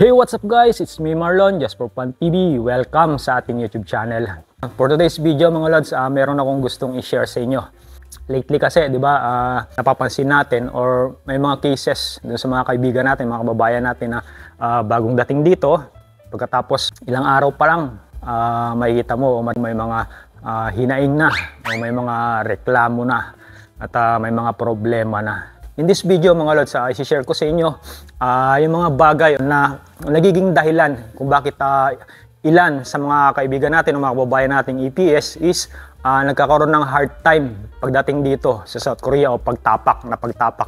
Hey, what's up guys? It's me Marlon, Just for Fun TV. Welcome sa ating YouTube channel. For today's video mga lods, meron akong gustong i-share sa inyo. Lately kasi, di ba, napapansin natin or may mga cases dun sa mga kaibigan natin, mga kababayan natin na bagong dating dito. Pagkatapos ilang araw pa lang, makikita mo may mga hinaing na o may mga reklamo na at may mga problema na. In this video mga lods, i-share ko sa inyo yung mga bagay na nagiging dahilan kung bakit ilan sa mga kaibigan natin o mga kababayan nating EPS is nagkakaroon ng hard time pagdating dito sa South Korea o pagtapak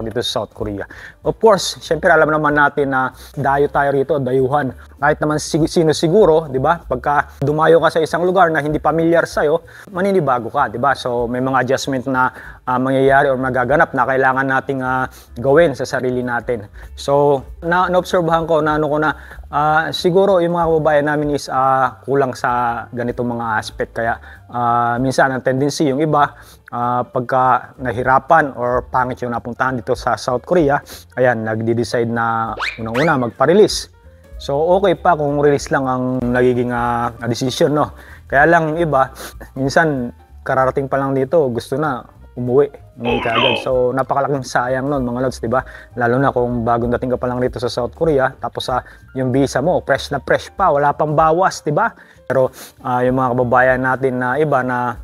dito sa South Korea. Of course, syempre alam naman natin na dayo tayo rito, dayuhan. Kahit naman sino siguro, di ba? Pagka dumayo ka sa isang lugar na hindi familiar sa'yo, maninibago ka, di ba? So may mga adjustment na mangyayari o magaganap na kailangan nating gawin sa sarili natin. So na-obserbahan ko na siguro yung mga kababayan namin is kulang sa ganitong mga aspect. Kaya minsan ang tendency yung iba pagka nahirapan or pangit yung napuntahan dito sa South Korea, ayan, nagde-decide na unang-una magpa-release. So okay pa kung release lang ang nagiging decision, no? Kaya lang yung iba, minsan kararating pa lang dito, gusto na umuwi kaagad. So napakalaking sayang nun mga lods, diba? Lalo na kung bagong dating ka pa lang dito sa South Korea, tapos yung visa mo fresh na fresh pa, wala pang bawas, diba? Pero yung mga kababayan natin na iba na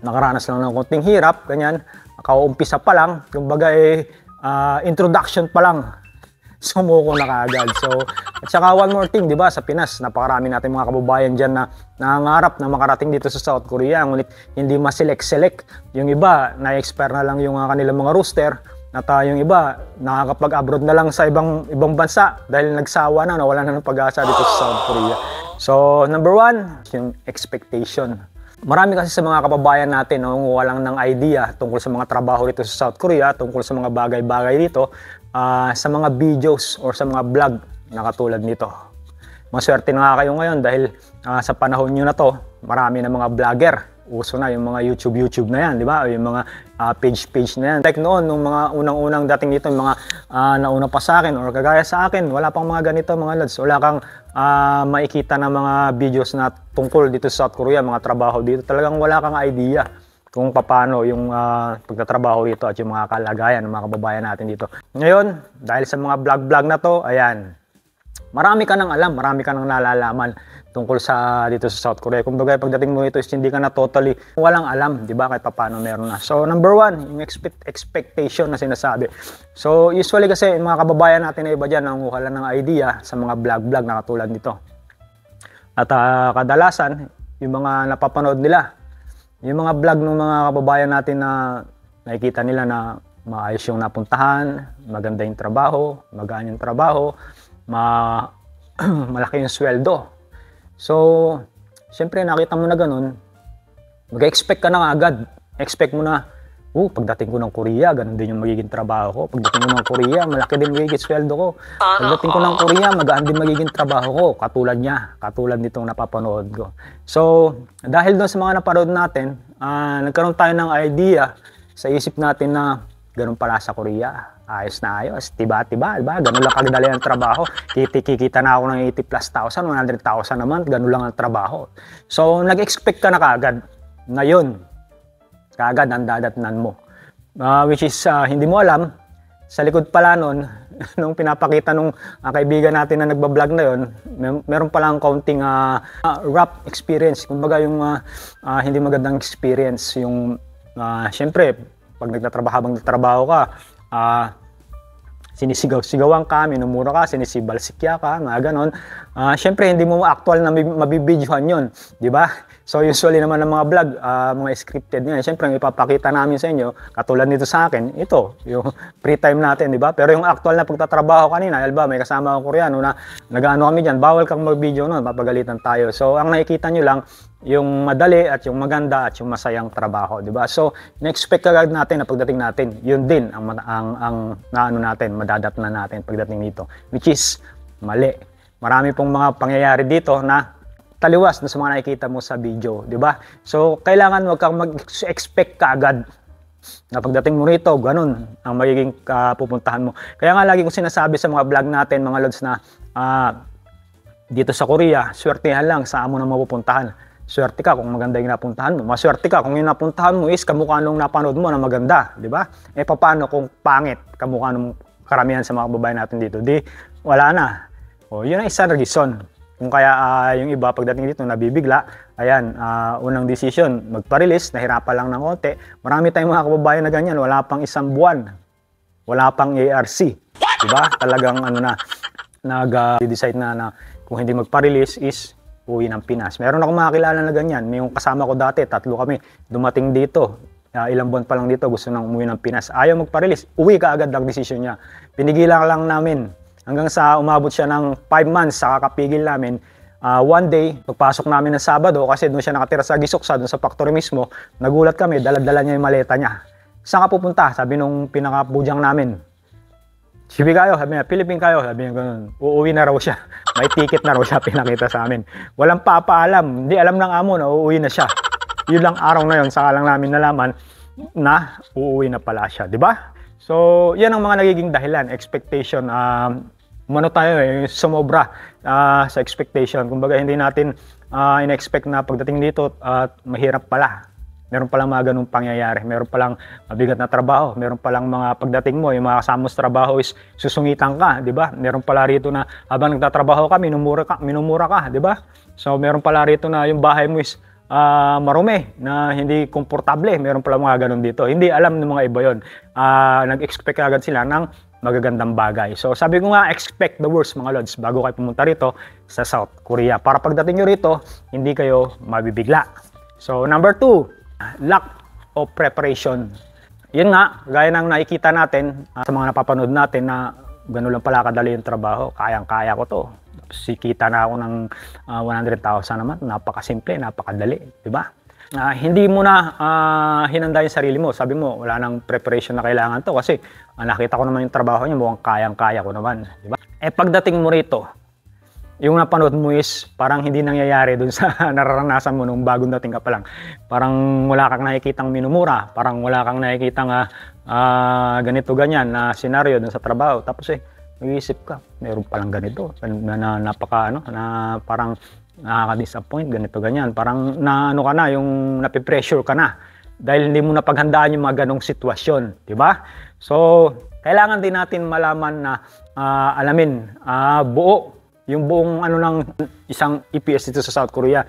nakaranas lang ng konting hirap, ganyan, kauumpisa pa lang, kumbaga introduction pa lang, sumuko na kaagad. So, at saka one more thing, di ba, sa Pinas, napakarami natin mga kababayan dyan na nangangarap na makarating dito sa South Korea, ngunit hindi ma-select. Yung iba, na-expire na lang yung kanilang mga rooster, at yung iba, nakakapag-abroad na lang sa ibang bansa dahil nagsawa na, nawala na ng pag-asa dito sa South Korea. So, number one, yung expectation. Marami kasi sa mga kababayan natin nangunguha lang ng idea tungkol sa mga trabaho dito sa South Korea, tungkol sa mga bagay-bagay dito, sa mga videos or sa mga vlog na katulad nito. Maswerte na nga kayo ngayon dahil sa panahon nyo na to, marami na mga vlogger. Uso na yung mga YouTube na yan, di ba? Yung mga page na yan. Like noon, nung mga unang-unang dating dito, yung mga nauna pa sa akin or kagaya sa akin, wala pang mga ganito mga lods. Wala kang makikita na mga videos na tungkol dito sa South Korea, mga trabaho dito. Talagang wala kang idea kung paano yung pagtatrabaho dito at yung mga kalagayan ng mga kababayan natin dito. Ngayon, dahil sa mga vlog na to, ayan, marami ka nang alam, marami ka nang nalalaman tungkol sa dito sa South Korea. Kung bagay pagdating mo ito is hindi ka na totally walang alam, di ba? Kahit paano meron na. So number one, yung expectation na sinasabi. So usually kasi yung mga kababayan natin na iba dyan nanguha lang ng idea sa mga vlog na katulad nito. At kadalasan, yung mga napapanood nila, yung mga vlog ng mga kababayan natin na nakikita nila na maayos yung napuntahan, maganda yung trabaho, magaan yung trabaho, malaki yung sweldo. So, siyempre nakita mo na ganun, mag-expect ka na agad. Expect mo na, pagdating ko ng Korea, ganun din yung magiging trabaho ko. Pagdating ko ng Korea, malaki din magiging sweldo ko. Pagdating ko ng Korea, magaan din magiging trabaho ko. Katulad niya, katulad nitong napapanood ko. So, dahil doon sa mga napanood natin, nagkaroon tayo ng idea sa isip natin na ganun pala sa Korea. Ayos na ayos, tiba-tiba, diba? Ganun lang kagdali ang trabaho. Kikita na ako ng 80,000+, 100,000 naman, ganun lang ang trabaho. So, nag-expect ka na kaagad na yun. Kaagad ang dadatnan mo. Which is, hindi mo alam, sa likod pala nun, nung pinapakita nung kaibigan natin na nagbablog na yun, meron palang kaunting rough experience. Kumbaga yung hindi magandang experience. Yung, syempre, pag nagtatrabaho ka, sinisigaw-sigawan ka, minumura ka, sinisibalsikya ka, mga ganon. Siyempre, hindi mo actual na mabibidyohan yun, di ba? So, usually naman ng mga vlog, mga scripted nga, siyempre, ang ipapakita namin sa inyo, katulad nito sa akin, ito, yung free time natin, di ba? Pero yung actual na pagtatrabaho kanina, alba, may kasama akong Koreano na nag-ano kami dyan, bawal kang mag-video nun, papagalitan tayo. So, ang nakikita nyo lang, yung madali at yung maganda at yung masayang trabaho, di ba? So, na-expect agad natin na pagdating natin, yun din ang naano natin, madadatnan natin pagdating dito, which is mali. Marami pong mga pangyayari dito na taliwas na sa mga nakikita mo sa video, di ba? So, kailangan wag kang mag-expect kaagad na pagdating mo rito, ganun ang magiging pupuntahan mo. Kaya nga lagi kong sinasabi sa mga vlog natin, mga lods, na dito sa Korea, swertehan lang saan mo na mapupuntahan. Swerte ka kung maganda yung napuntahan mo. Maswerte ka kung yung napuntahan mo is kamukha nung napanood mo na maganda, di ba? Paano kung pangit kamukha nung karamihan sa mga babae natin dito? Di, wala na. Yun ang isang reason. Kung kaya yung iba pagdating dito nabibigla, ayan, unang decision, magpa-release, nahirapan lang ng konti. Marami tayong mga kababayan na ganyan, wala pang isang buwan. Wala pang ARC. Di ba? Talagang nag-decide na kung hindi magpa-release is uwi ng Pinas. Meron akong mga kilala na ganyan. May yung kasama ko dati, 3 kami. Dumating dito, ilang buwan pa lang dito, gusto nang umuwi ng Pinas. Ayaw magpa-release. Uwi ka agad ang desisyon niya. Pinigilan lang namin. Hanggang sa umabot siya ng 5 months, saka kapigil namin. One day, pagpasok namin ng Sabado, kasi doon siya nakatira sa Gisoksa, doon sa factory mismo, nagulat kami, dala-dala niya yung maleta niya. Saan ka pupunta? Sabi nung pinaka-budyang namin. Sibi kayo, sabi niya, Philippine kayo, sabi niya gano'n. Uuwi na raw siya. May ticket na raw siya, pinakita sa amin. Walang papaalam, hindi alam ng amo na uuwi na siya. Yun lang araw na yun, saka lang namin nalaman na uuwi na pala siya, di ba? So, yan ang mga nagiging dahilan, expectation. Sumobra sa expectation. Kumbaga, hindi natin in-expect na pagdating dito at mahirap pala. Meron palang mga ganung pangyayari. Meron palang mabigat na trabaho. Meron palang mga pagdating mo, yung mga kasama sa trabaho is susungitan ka, di ba? Meron pala rito na habang nagtatrabaho ka, minumura ka, di ba? So, meron pala rito na yung bahay mo is marumi, na hindi komportable. Meron pala mga ganun dito. Hindi alam ng mga iba yun. Nag-expect agad sila ng magagandang bagay. So, sabi ko nga, expect the worst mga lods bago kayo pumunta rito sa South Korea. Para pagdating nyo rito, hindi kayo mabibigla. So, number 2, lack of preparation. Yun nga, gaya ng nakikita natin sa mga napapanood natin na gano'n lang pala kadali yung trabaho. Kayang-kaya ko to. Sikita na ako ng 100,000 naman. Napakasimple, napakadali. Diba? Hindi mo na hinanda yung sarili mo. Sabi mo, wala nang preparation na kailangan to kasi nakita ko naman yung trabaho niya, mukhang kayang-kaya ko naman. Diba? Pagdating mo rito, yung napanood mo is parang hindi nangyayari dun sa nararanasan mo nung bagong dating ka pa lang. Parang wala kang nakikitang minumura, parang wala kang nakikitang ganito-ganyan na senaryo dun sa trabaho. Tapos mag-iisip ka, meron palang ganito, na parang nakaka-disappoint, ganito-ganyan. Parang ka na, yung napipressure ka na. Dahil hindi mo napaghandaan yung mga ganong sitwasyon, di ba? So, kailangan din natin malaman na alamin buo yung buong ng isang EPS dito sa South Korea,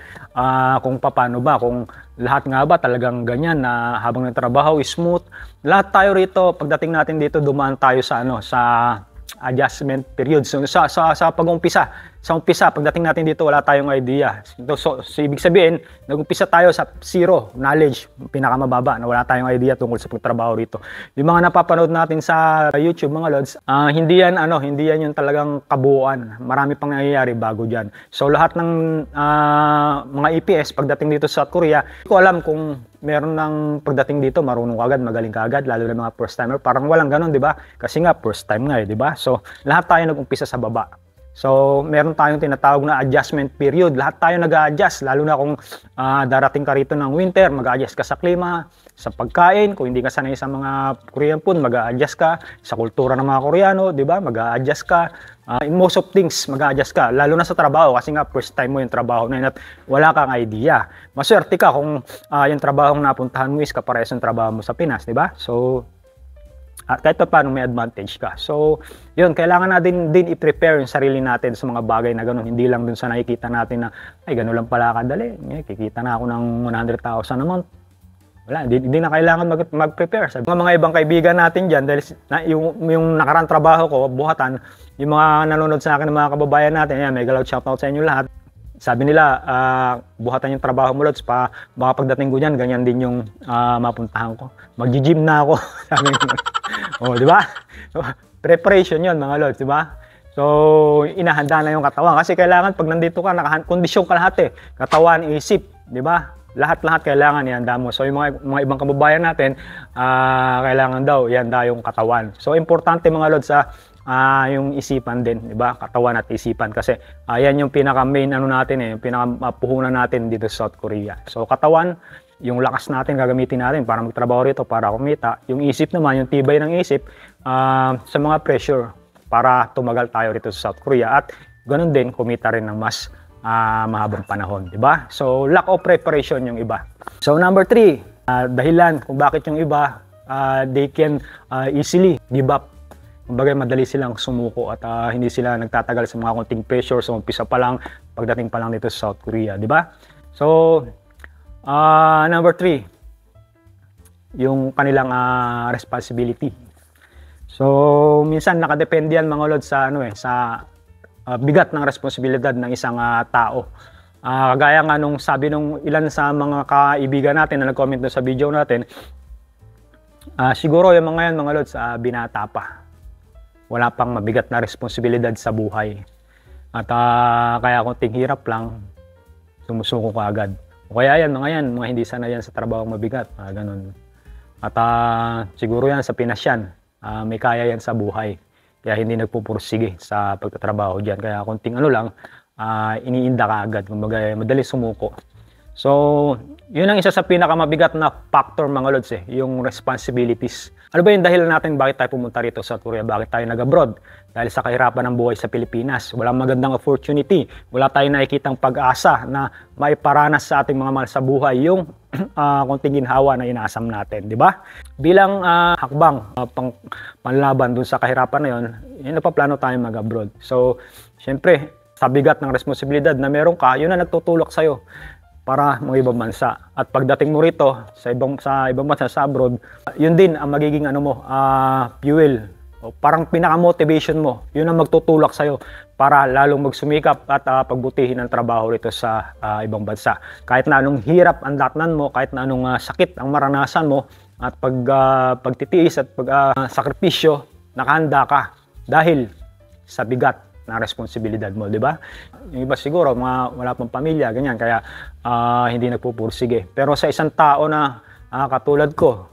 kung paano ba, kung lahat nga ba talagang ganyan na habang nagtrabaho is smooth. Lahat tayo rito, pagdating natin dito, dumaan tayo sa sa adjustment period. So, sa pag-umpisa, pagdating natin dito, wala tayong idea. So ibig sabihin, nag-umpisa tayo sa zero knowledge, pinakamababa, na wala tayong idea tungkol sa pagtrabaho rito. Yung mga napapanood natin sa YouTube, mga lods, hindi yan yung talagang kabuuan. Marami pang nangyayari bago dyan. So lahat ng mga EPS, pagdating dito sa South Korea, hindi ko alam kung meron ng pagdating dito, marunong agad, magaling ka agad, lalo na mga first timer. Parang walang ganun, di ba? Kasi nga, first time nga, di ba? So, lahat tayo nag-umpisa sa baba. So, meron tayong tinatawag na adjustment period. Lahat tayo nag-a-adjust, lalo na kung darating ka rito ng winter, mag-a-adjust ka sa klima, sa pagkain. Kung hindi ka sanay sa mga Korean food, mag-a-adjust ka. Sa kultura ng mga Koreano, di ba? Mag-a-adjust ka. In most of things, mag-a-adjust ka. Lalo na sa trabaho, kasi nga first time mo yung trabaho na yun at wala kang idea. Maswerte ka kung yung trabaho na napuntahan mo is kaparehas ng trabaho mo sa Pinas, di ba? So, kahit pa paano may advantage ka. So, yun, kailangan natin din i-prepare yung sarili natin sa mga bagay na gano'n. Hindi lang dun sa nakikita natin na, ay, gano'n lang pala kadali. Kikita na ako ng 100,000 a month. Wala, hindi na kailangan mag-prepare. Sabi mga ibang kaibigan natin dyan, dahil yung nakarang trabaho ko, buhatan, yung mga nanonood sa akin ng mga kababayan natin, yan, mega loud shoutout sa inyo lahat. Sabi nila, buhatan yung trabaho mo, Lods, baka pagdating ko dyan, ganyan din yung mapuntahan ko. Mag-gym na ako. Sabi nila. O, di ba? So, preparation yun, mga Lods, di ba? So, inahanda na yung katawan. Kasi kailangan, pag nandito ka, kondisyon ka lahat Katawan, isip, di ba? Lahat-lahat kailangan ihanda mo. So, yung mga ibang kababayan natin, kailangan daw, ihanda yung katawan. So, importante, mga Lods, yung isipan din, di ba? Katawan at isipan kasi yan yung pinaka-main natin yung pinaka-puhunan natin dito sa South Korea. So katawan, yung lakas natin gagamitin natin para magtrabaho rito, para kumita. Yung isip naman, yung tibay ng isip sa mga pressure para tumagal tayo rito sa South Korea. At ganun din kumita rin ng mas mahabang panahon, di ba? So lack of preparation yung iba. So number 3, dahilan kung bakit yung iba they can easily give up. Kumbaga madali silang sumuko at hindi sila nagtatagal sa mga konting pressure sa umpisa pa lang, pagdating pa lang dito sa South Korea, di ba? So number 3, yung kanilang responsibility. So minsan nakadepende yan mga lord sa sa bigat ng responsibilidad ng isang tao. Kagaya nga nung sabi nung ilan sa mga kaibigan natin na nag-comment doon sa video natin, siguro yung mga yan mga lods binata pa. Wala pang mabigat na responsibilidad sa buhay. At kaya konting hirap lang, sumusuko ka agad. O kaya yan, mga hindi sanay yan sa trabaho mabigat. Ganun. At siguro yan sa Pinas yan, may kaya yan sa buhay. Kaya hindi nagpupursige sa pagtatrabaho dyan. Kaya konting lang, iniinda ka agad. Kumbaga, madali sumuko. So, yun ang isa sa pinakamabigat na factor mga lods yung responsibilities. Ano ba yung dahilan natin bakit tayo pumunta rito sa Korea? Bakit tayo nag-abroad? Dahil sa kahirapan ng buhay sa Pilipinas. Walang magandang opportunity. Wala tayong nakikitang pag-asa na maiparanas sa ating mga mahal sa buhay yung konting ginhawa na inaasam natin, di ba? Bilang hakbang panlaban dun sa kahirapan na yun, napaplano tayong mag-abroad. So, syempre, sa bigat ng responsibilidad na meron ka, yun na nagtutulak sa'yo para mga ibang bansa. At pagdating mo rito sa ibang bansa sa abroad, yun din ang magiging fuel. O parang pinaka-motivation mo. Yun ang magtutulak sa'yo para lalong magsumikap at pagbutihin ang trabaho rito sa ibang bansa. Kahit na anong hirap ang datnan mo, kahit na anong sakit ang maranasan mo, at pagtitiis at sakripisyo, nakahanda ka dahil sa bigat na responsibilidad mo, di ba? Yung iba siguro, wala pang pamilya, ganyan, kaya hindi nagpupursige. Pero sa isang tao na katulad ko,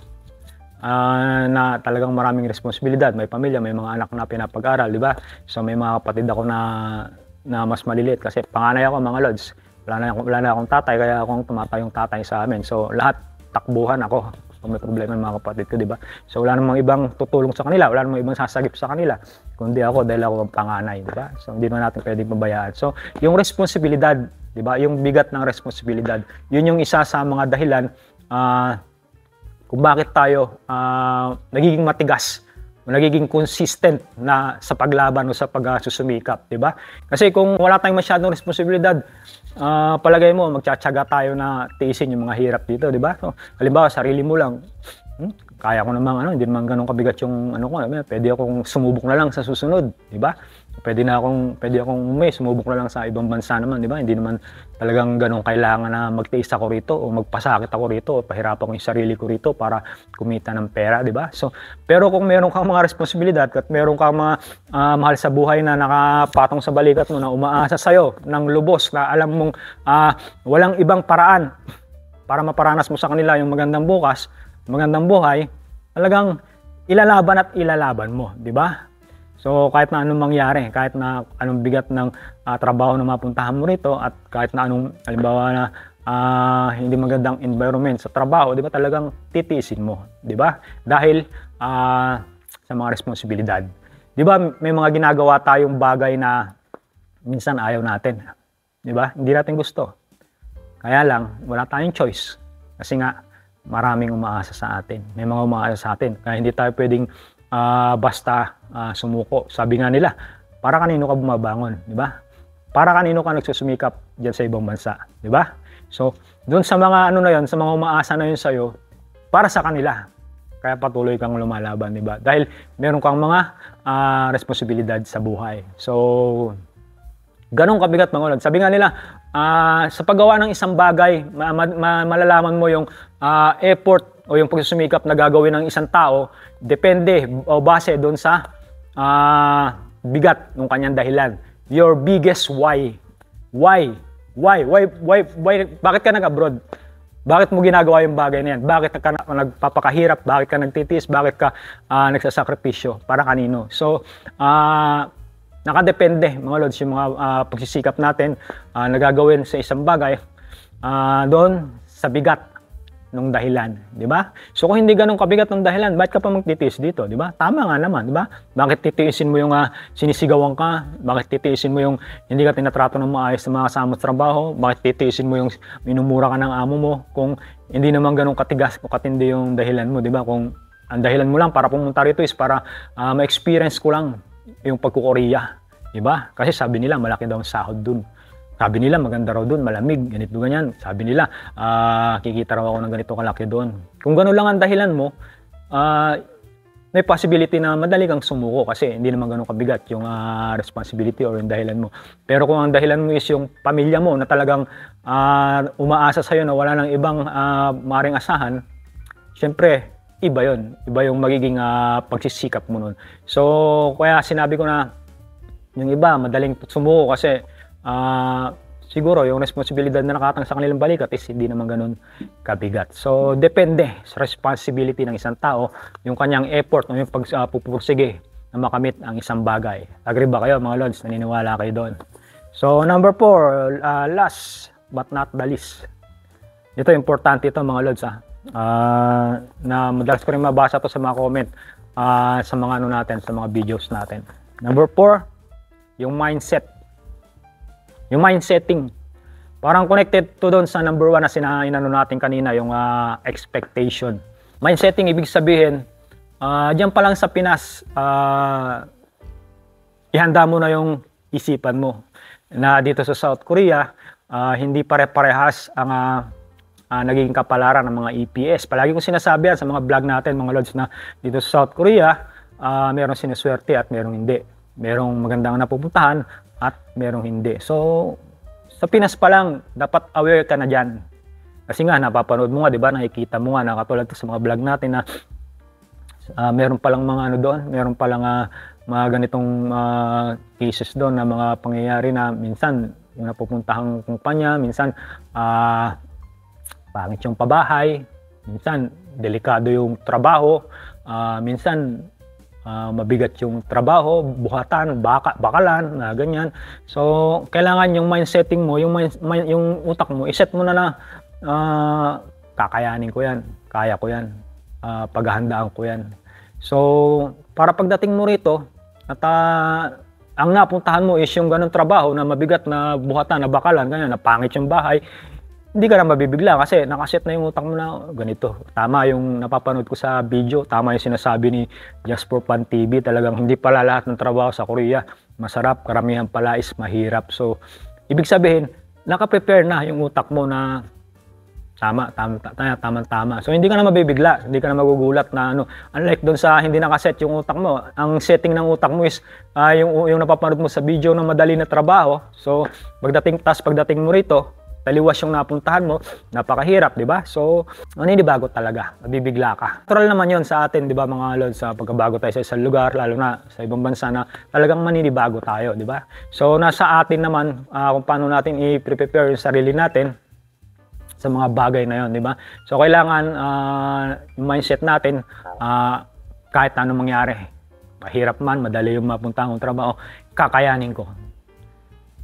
na talagang maraming responsibilidad, may pamilya, may mga anak na pinapag-aral, di ba? So may mga kapatid ako na mas maliliit kasi panganay ako mga lods. Wala na akong tatay, kaya akong tumatayong tatay sa amin. So lahat takbuhan ako kung may problema ng mga kapatid ko, di ba? So wala namang ibang tutulong sa kanila, wala namang ibang sasagip sa kanila, kundi ako dahil ako ang panganay, di ba? So hindi naman natin pwedeng pabayaan. So yung responsibilidad, di ba? Yung bigat ng responsibilidad, yun yung isa sa mga dahilan kung bakit tayo nagiging matigas, nagiging consistent na sa paglaban o sa pagsusumikap, di ba? Kasi kung wala tayong masyadong responsibilidad, palagay mo magtsatsaga tayo na tiisin yung mga hirap dito, di ba? So, halimbawa, sarili mo lang, kaya ko namang hindi naman ganun kabigat yung ko, pwede akong sumubok na lang sa susunod, di ba? Pwede akong sumubok na lang sa ibang bansa naman, di ba? Hindi naman talagang ganun kailangan na magtiis ako rito o magpasakit ako rito o pahirapan ko yung sarili ko rito para kumita ng pera, di ba? So, pero kung meron kang mga responsibilidad at meron kang mga mahal sa buhay na nakapatong sa balikat mo na umaasa sa'yo ng lubos na alam mong walang ibang paraan para maparanas mo sa kanila yung magandang bukas, magandang buhay, talagang ilalaban mo, di ba? So kahit na anong mangyari, kahit na anong bigat ng trabaho na mapuntahan mo rito at kahit na anong halimbawa na hindi magandang environment sa trabaho, di ba talagang titiisin mo, di ba? Dahil sa mga responsibilidad. Di ba may mga ginagawa tayong bagay na minsan ayaw natin, di ba? Hindi natin gusto. Kaya lang, wala tayong choice. Kasi nga, maraming umaasa sa atin. May mga umaasa sa atin. Kaya hindi tayo pwedeng basta sumuko. Sabi nga nila, para kanino ka bumabangon, di ba? Para kanino ka nagsusumikap diyan sa ibang bansa, di ba? So, doon sa mga na yon, sa mga umaasa na yun sa iyo, para sa kanila. Kaya patuloy kang lumalaban, di ba? Dahil meron kang mga responsibilidad sa buhay. So, ganong kabigat mga ulad. Sabi nga nila, sa paggawa ng isang bagay, malalaman mo yung effort o yung pagsusumikap na gagawin ng isang tao, depende o base doon sa bigat ng kanyang dahilan. Your biggest why. Why? Bakit ka nag-abroad? Bakit mo ginagawa yung bagay na yan? Bakit ka nagpapakahirap? Bakit ka nagtitiis? Bakit ka nagsasakripisyo? Para kanino? So, nakadepende mga lods yung mga pagsisikap natin na gagawin sa isang bagay doon sa bigat ng dahilan, di ba? So kung hindi ganun kabigat ng dahilan, bakit ka pa magtitiis dito, di ba? Tama nga naman, di ba? Bakit titiisin mo yung sinisigawan ka? Bakit titiisin mo yung hindi ka tinatrato ng maayos ng mga kasama sa trabaho? Bakit titiisin mo yung minumura ka ng amo mo kung hindi naman ganun katigas o katindi yung dahilan mo, di ba? Kung ang dahilan mo lang para pumunta rito is para ma-experience ko lang yung pagkukorea, di ba? Kasi sabi nila malaki daw ang sahod dun. Sabi nila maganda raw doon, malamig, ganito ganyan. Sabi nila kikita raw ako ng ganito kalaki doon. Kung gano'n lang ang dahilan mo, may possibility na madali kang sumuko kasi hindi naman gano'n kabigat yung responsibility or yung dahilan mo. Pero kung ang dahilan mo is yung pamilya mo na talagang umaasa sa'yo na wala nang ibang maring asahan, syempre, iba yon. Iba yung magiging pagsisikap mo nun. So, kaya sinabi ko na yung iba, madaling sumuko kasi siguro yung responsibilidad na nakatang sa kanilang balikat is hindi naman ganun kabigat. So, depende sa responsibility ng isang tao, yung kanyang effort o yung pagpupursige na makamit ang isang bagay. Agree ba kayo mga lods? Naniniwala kayo doon? So, number 4, last but not the least. Ito, importante ito mga lods na madalas ko rin mabasa to sa mga comment sa mga ano natin, sa mga videos natin. Number 4, yung mindset. Yung mindsetting, parang connected to doon sa number 1 na inano natin kanina, yung expectation. Mindsetting, ibig sabihin, diyan pa lang sa Pinas, ihanda mo na yung isipan mo. Na dito sa South Korea, hindi pare-parehas ang naging kapalaran ng mga EPS. Palagi kong sinasabi yan sa mga vlog natin, mga lods, na dito sa South Korea, merong sinuswerte at merong hindi. Merong magandang napupuntahan, at merong hindi. So, sa Pinas pa lang, dapat aware ka na dyan. Kasi nga, napapanood mo nga, di ba? Nakikita mo nga, nakatulad sa mga vlog natin na meron palang mga ano doon, meron palang mga ganitong cases doon na mga pangyayari na minsan yung napupuntahang kumpanya, minsan pangit yung pabahay, minsan delikado yung trabaho, minsan mabigat yung trabaho, buhatan, bakalan, na ganyan. So, kailangan yung mindsetting mo, yung utak mo, iset mo na kakayanin ko yan, kaya ko yan, paghahandaan ko yan. So, para pagdating mo rito, at ang napuntahan mo is yung ganong trabaho na mabigat na buhatan, na bakalan, ganyan, na pangit yung bahay, hindi ka na mabibigla kasi nakaset na yung utak mo na ganito. Tama yung napapanood ko sa video, tama yung sinasabi ni Just for Fun TV, talagang hindi pala lahat ng trabaho sa Korea masarap, karamihan pala is mahirap. So, ibig sabihin, naka-prepare na yung utak mo na tama. So, hindi ka na mabibigla, hindi ka na magugulat na ano. Unlike doon sa hindi nakaset yung utak mo, ang setting ng utak mo is yung napapanood mo sa video ng madali na trabaho. So, pagdating mo rito, taliwas yung napuntahan mo, napakahirap, di ba? So, maninibago talaga, mabibigla ka. Natural naman yun sa atin, di ba mga lods, sa pagkabago tayo sa isang lugar, lalo na sa ibang bansa na talagang maninibago tayo, di ba? So, nasa atin naman kung paano natin i-prepare yung sarili natin sa mga bagay na yun, di ba? So, kailangan yung mindset natin, kahit anong mangyari, mahirap man, madali yung mapuntahan kong trabaho, kakayanin ko.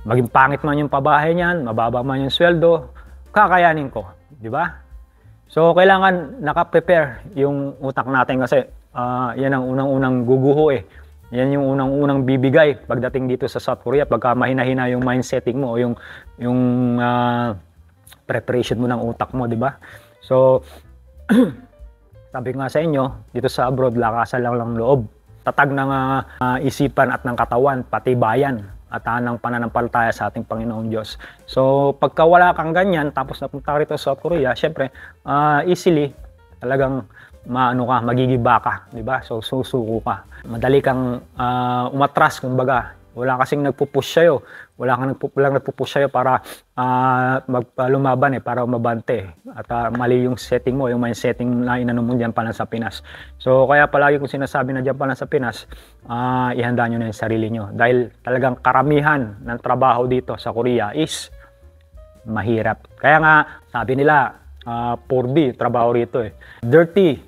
Maging pangit man yung pabahay niyan, mababa man yung sweldo, kakayanin ko, di ba? So, kailangan naka-prepare yung utak natin kasi yan ang unang-unang guguho eh. Yan yung unang-unang bibigay pagdating dito sa South Korea pagka mahina-hina yung mindsetting mo o yung preparation mo ng utak mo, di ba? So, sabi ko nga sa inyo, dito sa abroad, lakasan lang ng loob. Tatag ng isipan at ng katawan, pati bayan. At ng pananampalataya sa ating Panginoong Diyos. So, pagka wala kang ganyan, tapos napunta ka rito sa South Korea, syempre, easily, talagang magigiba ka, di ba? So, susuko ka. Madali kang umatras, kumbaga. Wala kasing nagpupush sa'yo. Walang nagpupush sa'yo para lumaban para umabante. At mali yung setting mo, yung mindsetting na inano mo dyan pala sa Pinas. So, kaya palagi kong sinasabi na dyan pala sa Pinas, ihanda nyo na yung sarili nyo. Dahil talagang karamihan ng trabaho dito sa Korea is mahirap. Kaya nga, sabi nila, 4D, trabaho rito eh. Dirty,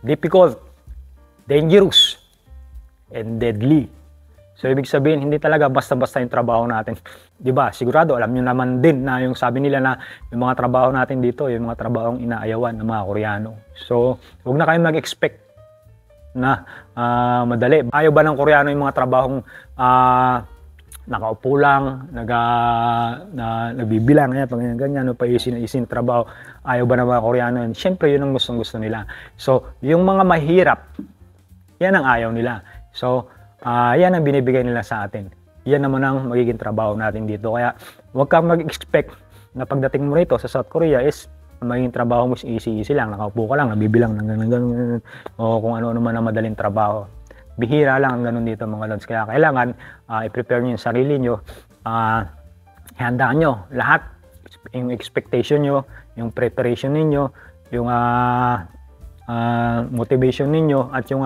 difficult, dangerous, and deadly. So ibig sabihin, hindi talaga basta-basta yung trabaho natin. 'Di ba? Sigurado alam niyo naman din na yung sabi nila na yung mga trabaho natin dito, yung mga trabahong inaayawan ng mga Koreano. So, huwag na kayong mag-expect na madali. Ayaw ba ng Koreano yung mga trabahong nakaupo lang, nagbibilang, pag ganyan, isin trabaho. Ayaw ba ng mga Koreano yun? Siyempre, yun ang gustong-gusto nila. So, yung mga mahirap, yan ang ayaw nila. So, yan ang binibigay nila sa atin. Yan naman ang magiging trabaho natin dito. Kaya, huwag kang mag-expect na pagdating mo rito sa South Korea is magiging trabaho mo easy-easy lang. Nakaupo ka lang, nabibilang ng ganun, o kung ano naman ang madaling trabaho. Bihira lang ang ganun dito mga lods. Kaya kailangan i-prepare nyo yung sarili nyo. Ihandaan nyo lahat. Yung expectation nyo, yung preparation ninyo, yung motivation ninyo, at yung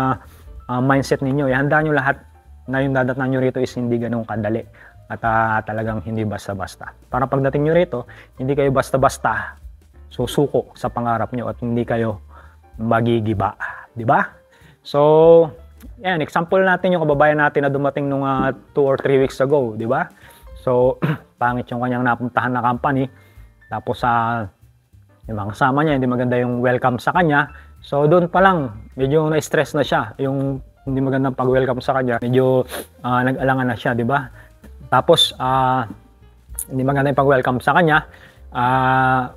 mindset ninyo. Ihandaan nyo lahat na yung dadatnan nyo rito is hindi ganun kadali. At talagang hindi basta-basta. Para pagdating nyo rito, hindi kayo basta-basta susuko sa pangarap nyo at hindi kayo magigiba. Diba? So, yan, example natin yung kababayan natin na dumating nung 2 or 3 weeks ago, di ba? So, pangit yung kanyang napuntahan na company. Tapos yung mga kasama niya, hindi maganda yung welcome sa kanya. So, doon pa lang, medyo na-stress na siya. Yung hindi magandang pag-welcome sa kanya, medyo nag-alangan na siya, di ba? Tapos, hindi maganda yung pag-welcome sa kanya.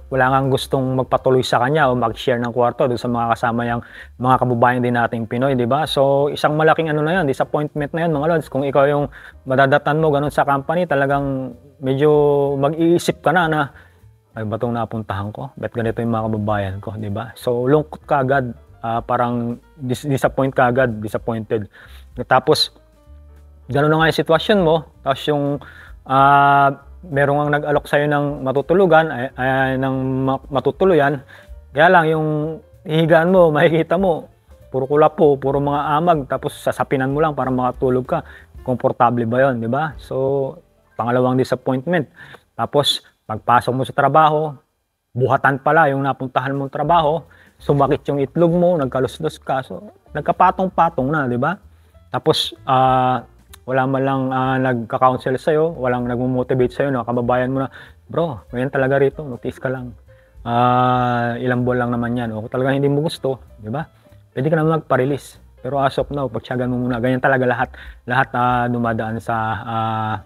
Wala ngang gustong magpatuloy sa kanya o mag-share ng kwarto doon sa mga kasama yung mga kababayan din nating Pinoy, di ba? So, isang malaking ano na yun, disappointment na yun mga lods. Kung ikaw yung madadatan mo ganun sa company, talagang medyo mag-iisip ka na ay ba itong napuntahan ko? Bet ganito yung mga kababayan ko, di ba? So, lungkot ka agad, parang disappointed. Tapos, ganun na nga yung sitwasyon mo, tapos yung merong ang nag-alok sa'yo ng matutulugan, ng matutuluyan, kaya lang yung hihigaan mo, makikita mo, puro kulapo, puro mga amag, tapos sasapinan mo lang para makatulog ka. Komportable ba yun, di ba? So, pangalawang disappointment. Tapos, pagpasok mo sa trabaho, buhatan pala yung napuntahan mong trabaho, sumakit yung itlog mo, nagkalusdos ka, so, nagkapatong-patong na, di ba? Tapos, wala man lang nagka-counsel sa'yo, walang nagmo-motivate sa'yo, kababayan mo na, bro, ganyan talaga rito, notice ka lang. Ilang buwan lang naman yan. O kung talaga hindi mo gusto, di ba? Pwede ka naman magpa-release. Pero as of now, pagtiyagan mo muna. Ganyan talaga lahat dumadaan sa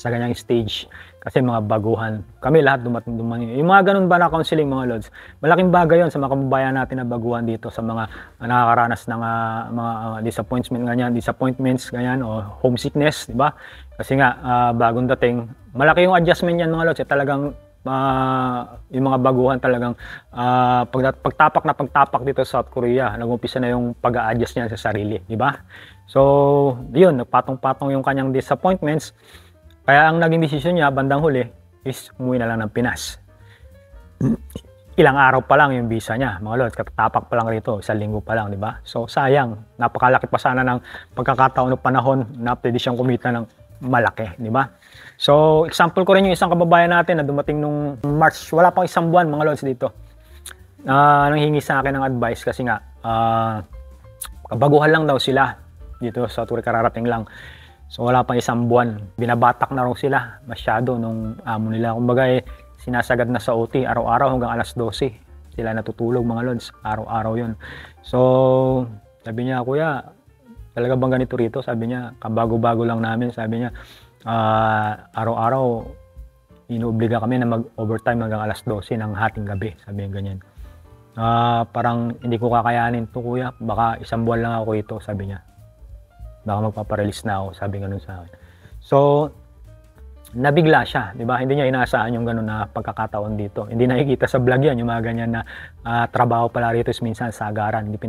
ganyang stage. Kasi mga baguhan. Kami lahat dumating. Yung mga ganun ba na counseling mga lods, malaking bagay yon sa mga kababayan natin na baguhan dito, sa mga nakakaranas ng mga disappointments, ganyan, o homesickness, di ba? Kasi nga, bagong dating, malaki yung adjustment yan mga lods. Talagang, yung mga baguhan talagang, pagtapak dito sa South Korea, nag-umpisa na yung pag-a-adjust niya sa sarili, di ba? So, yun, nagpatong-patong yung kanyang disappointments. Kaya ang naging desisyon niya, bandang huli, is umuwi na lang ng Pinas. Ilang araw pa lang yung visa niya, mga lods, katatapak pa lang rito, 1 linggo pa lang, di ba? So, sayang, napakalaki pa sana ng pagkakataon o panahon na pwede siyang kumita ng malaki, di ba? So, example ko rin yung isang kababayan natin na dumating nung March, wala pang 1 buwan, mga lods, dito. Nanghingi sa akin ng advice kasi nga, kabaguhan lang daw sila dito sa Korea, kararating lang. So wala pang 1 buwan, binabatak na raw sila masyado nung amo nila. Kumbaga sinasagad na sa OT araw-araw hanggang alas 12 sila natutulog mga lods, araw-araw yun. So sabi niya, kuya, talaga bang ganito rito? Sabi niya, kabago-bago lang namin. Sabi niya, araw-araw inuobliga kami na mag-overtime hanggang alas 12 ng hating gabi. Sabi niya ganyan. Parang hindi ko kakayanin to kuya, baka 1 buwan lang ako ito, sabi niya. Baka magpaparelease na ako, sabi ganun sa akin. So, nabigla siya, di ba? Hindi niya inaasahan yung ganun na pagkakataon dito. Hindi nakikita sa vlog yan, yung mga ganyan na trabaho pala rito is minsan sagaran, hindi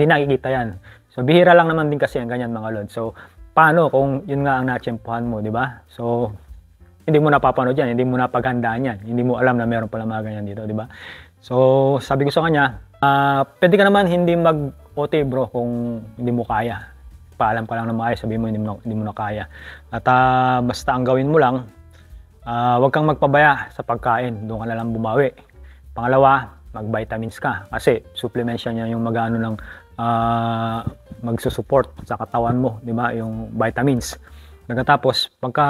nakikita yan. So, bihira lang naman din kasi yung ganyan mga lod. So, paano kung yun nga ang natsyempohan mo, di ba? So, hindi mo napapanood yan, hindi mo napaghandaan yan, hindi mo alam na meron pala mga ganyan dito, di ba? So, sabi ko sa kanya, pwede ka naman hindi mag-OT bro kung hindi mo kaya. Paalam pa lang na maayos, sabi mo hindi mo na kaya. At basta ang gawin mo lang, huwag kang magpabaya sa pagkain, doon ka na lang bumawi. Pangalawa, mag-vitamins ka kasi supplementation niya yung mag-ano ng magsusupport sa katawan mo, di ba? Yung vitamins. Pagkatapos, pagka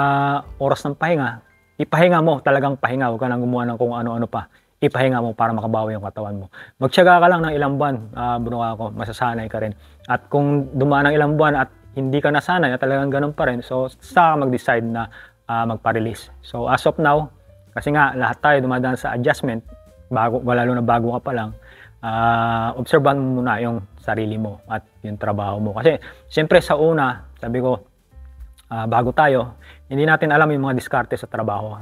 oras ng pahinga, ipahinga mo, talagang pahinga. Huwag ka nang gumawa ng kung ano-ano pa. Ipahinga mo para makabawi yung katawan mo. Magtiyaga ka lang ng ilang buwan, bro ako, masasanay ka rin. At kung dumaan ng ilang buwan at hindi ka nasanay, at talagang ganun pa rin, so saka mag-decide na magpa-release. So as of now, kasi nga lahat tayo dumadaan sa adjustment, lalo na bago ka pa lang, obserbahan mo muna yung sarili mo at yung trabaho mo. Kasi siyempre sa una, sabi ko, bago tayo, hindi natin alam yung mga diskarte sa trabaho.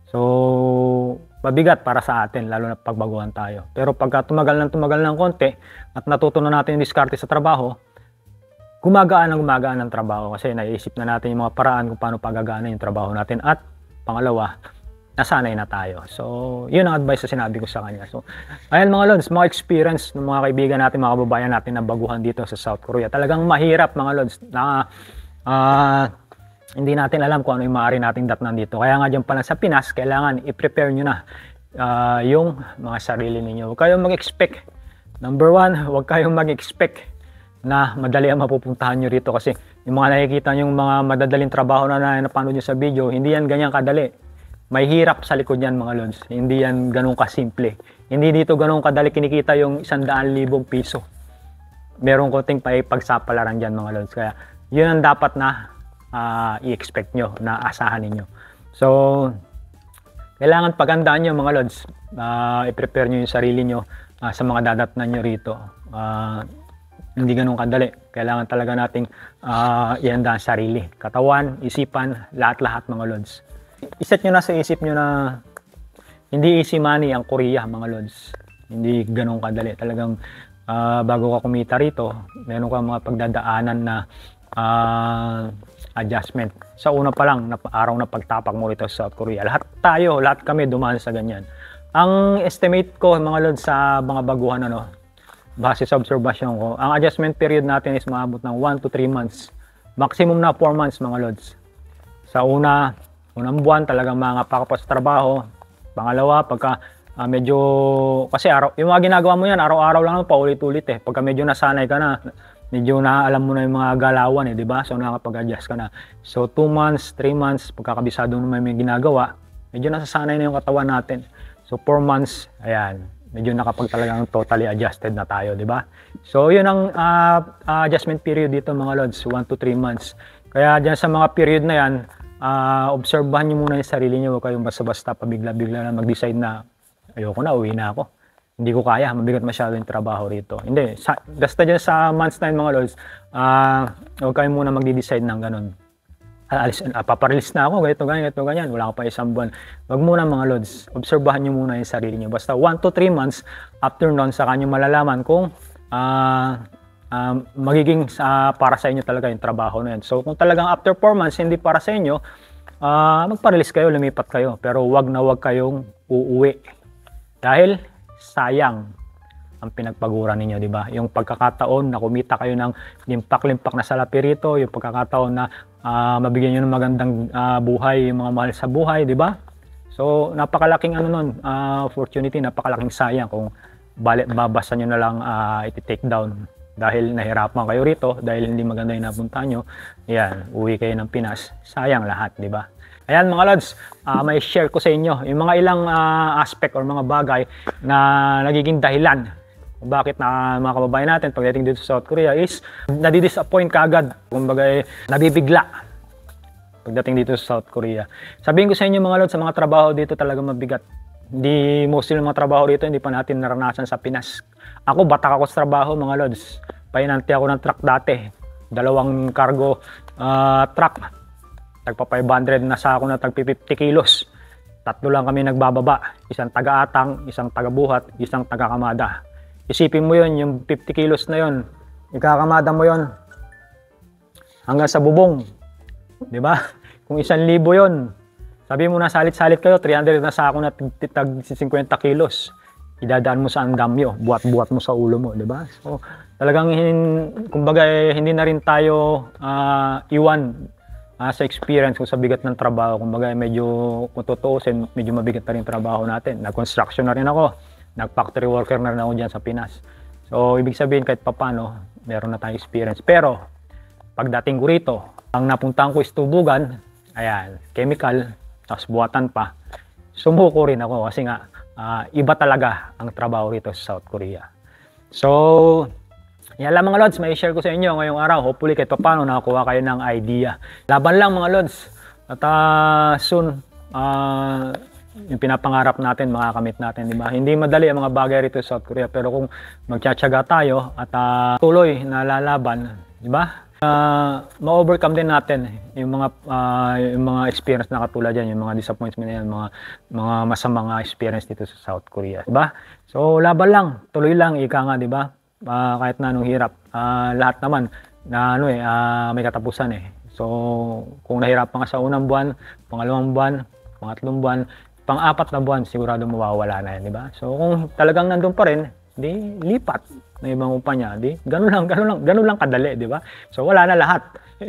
So, mabigat para sa atin, lalo na pagbaguhan tayo. Pero pagka tumagal ng konti at natutunan natin yung diskarte sa trabaho, gumagaan ng trabaho kasi naiisip na natin yung mga paraan kung paano pagagana yung trabaho natin. At pangalawa, nasanay na tayo. So, yun ang advice na sinabi ko sa kanya. So, ayan mga lods, mga experience ng mga kaibigan natin, mga kababayan natin na baguhan dito sa South Korea. Talagang mahirap mga lods na hindi natin alam kung ano yung maaari nating datnan dito. Kaya nga dyan pala sa Pinas, kailangan i-prepare nyo na yung mga sarili ninyo. Huwag kayong mag-expect. Number one, huwag kayong mag-expect na madali ang mapupuntahan nyo rito. Kasi yung mga nakikita nyo, yung mga madadaling trabaho na napanood nyo sa video, hindi yan ganyan kadali. May hirap sa likod yan mga lods. Hindi yan ganun kasimple. Hindi dito ganun kadali kinikita yung 100,000 piso. Merong konting pagsapalaran dyan mga lods. Kaya yun ang dapat na i-expect nyo, na asahan ninyo. So, kailangan pagandaan nyo mga lods. I-prepare nyo yung sarili nyo sa mga dadatnan nyo rito. Hindi ganun kadali. Kailangan talaga nating ihanda ang sarili. Katawan, isipan, lahat-lahat mga lods. Iset nyo na sa isip nyo na hindi easy money ang Korea mga lods. Hindi ganun kadali. Talagang bago ka kumita rito, meron ka mga pagdadaanan na adjustment. Sa una pa lang, araw na pagtapak mo rito sa South Korea. Lahat kami dumaan sa ganyan. Ang estimate ko mga lods sa mga baguhan, base sa observation ko, ang adjustment period natin is maabot ng 1 to 3 months. Maximum na 4 months mga lods. Sa unang buwan talagang mga pa sa trabaho. Pangalawa, pagka medyo, kasi yung mga ginagawa mo yan, araw-araw lang paulit-ulit Pagka medyo nasanay ka na, medyo alam mo na yung mga galawan di ba? So nakapag-adjust ka na. So 2 months, 3 months, pagkakabisado naman may ginagawa, medyo nasasanay na yung katawan natin. So 4 months, ayan, medyo talagang totally adjusted na tayo, di ba? So yun ang adjustment period dito mga lods, 1 to 3 months. Kaya dyan sa mga period na yan, obserbahan nyo muna yung sarili nyo, huwag kayong basta-basta pabigla-bigla na mag-decide na ayoko na, uwi na ako. Hindi ko kaya, mabigat masyado yung trabaho rito. Hindi, basta dyan sa months na yun mga lods, huwag kayo muna magde-decide ng ganun. Paparelease na ako, ganyan, wala ko pa isang buwan. Huwag muna mga lods, obserbahan nyo muna yung sarili nyo. Basta 1 to 3 months after nun, saka nyo malalaman kung magiging para sa inyo talaga yung trabaho na yun. So kung talagang after 4 months, hindi para sa inyo, magparelease kayo, lumipat kayo. Pero wag kayong uuwi. Dahil sayang ang pinagpaguran ninyo, di ba? Yung pagkakataon na kumita kayo ng limpak-limpak na salapi rito, yung pagkakataon na mabigyan nyo ng magandang buhay, yung mga mahal sa buhay, di ba? So, napakalaking opportunity, napakalaking sayang kung babasa nyo na lang iti-take down dahil nahirapan kayo rito, dahil hindi maganda yung napunta nyo. Yan, uwi kayo ng Pinas. Sayang lahat, di ba? Ayan mga lods, may share ko sa inyo yung mga ilang aspect or mga bagay na nagiging dahilan bakit mga kababayan natin pagdating dito sa South Korea is nadi-disappoint kaagad, kumbaga nabibigla pagdating dito sa South Korea. Sabihin ko sa inyo mga lods, sa mga trabaho dito talaga mabigat. Hindi mostly ng mga trabaho dito hindi pa natin naranasan sa Pinas. Ako batak ako sa trabaho mga lods. Painante ako ng truck dati. 2 cargo truck. Tagpa 500 na sa ako na tag 50 kilos. 3 lang kami nagbababa. Isang taga-atang, isang taga-buhat, isang taga-kamada. Isipin mo yun, yung 50 kilos na yun. Ikakamada mo yun hanggang sa bubong. Diba? Kung 1,000 yun, sabi mo na salit-salit kayo, 300 na sa ako na tag 50 kilos. Idadaan mo sa andamyo, buhat-buhat mo sa ulo mo, diba? So, talagang kumbaga hindi na rin tayo iwan sa experience ko sa bigat ng trabaho. Kumbaga medyo kung tutuusin, medyo mabigat na rin trabaho natin. Nag-construction na rin ako, nag-factory worker na rin ako dyan sa Pinas. So ibig sabihin kahit papano, meron na tayong experience. Pero pagdating ko rito, ang napuntahan ko is tubugan, ayan, chemical, tapos buwatan pa. Sumuko rin ako kasi nga iba talaga ang trabaho rito sa South Korea. So, yan lang mga Lods, may share ko sa inyo ngayong araw. Hopefully kahit paano nakakuha kayo ng idea. Laban lang mga Lods. At soon, yung pinapangarap natin, makakamit natin, di ba? Hindi madali ang mga bagay rito sa South Korea, pero kung magtsatsaga tayo at tuloy na lalaban, di ba? Ma-overcome din natin yung mga experience na katulad yan, yung mga disappointment na yan, mga masamang experience dito sa South Korea, di ba? So laban lang, tuloy lang, ika nga, di ba? Kahit na anong hirap, lahat naman na may katapusan eh. So kung nahirapan ka sa unang buwan, pangalawang buwan, pangatlong buwan, pang-apat na buwan, sigurado mawawala na yan, di ba? So kung talagang nandun pa rin, di lipat na ibang kumpanya, di ganun lang kadali, di ba? So wala na lahat.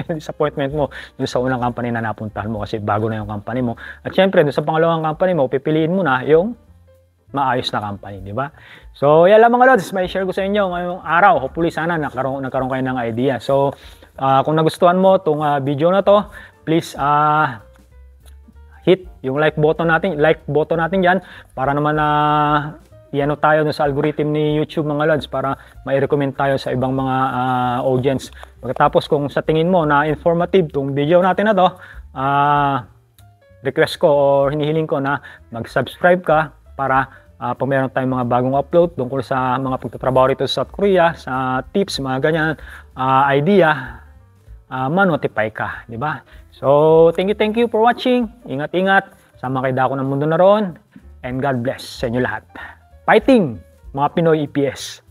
Disappointment mo dun sa unang company na napuntahan mo kasi bago na yung company mo. At syempre dun sa pangalawang company mo, pipiliin mo na yung maayos na company, di ba? So yan lang mga Lods, may share ko sa inyo ngayong araw. Hopefully sana nagkaroon kayo ng idea. So kung nagustuhan mo tong video na to, please hit yung like button natin diyan para naman iano tayo sa algorithm ni YouTube mga Lods para mai-recommend tayo sa ibang mga audience. Pagkatapos kung sa tingin mo na informative tong video natin na to, request ko or hinihiling ko na mag-subscribe ka para pag meron tayong mga bagong upload tungkol sa mga pagtatrabaho rito sa South Korea, sa tips, mga ganyan, idea, ma-notify ka, di ba? So, thank you for watching. Ingat-ingat. Sama kayo dako ng mundo na roon. And God bless sa inyo lahat. Fighting, mga Pinoy EPS!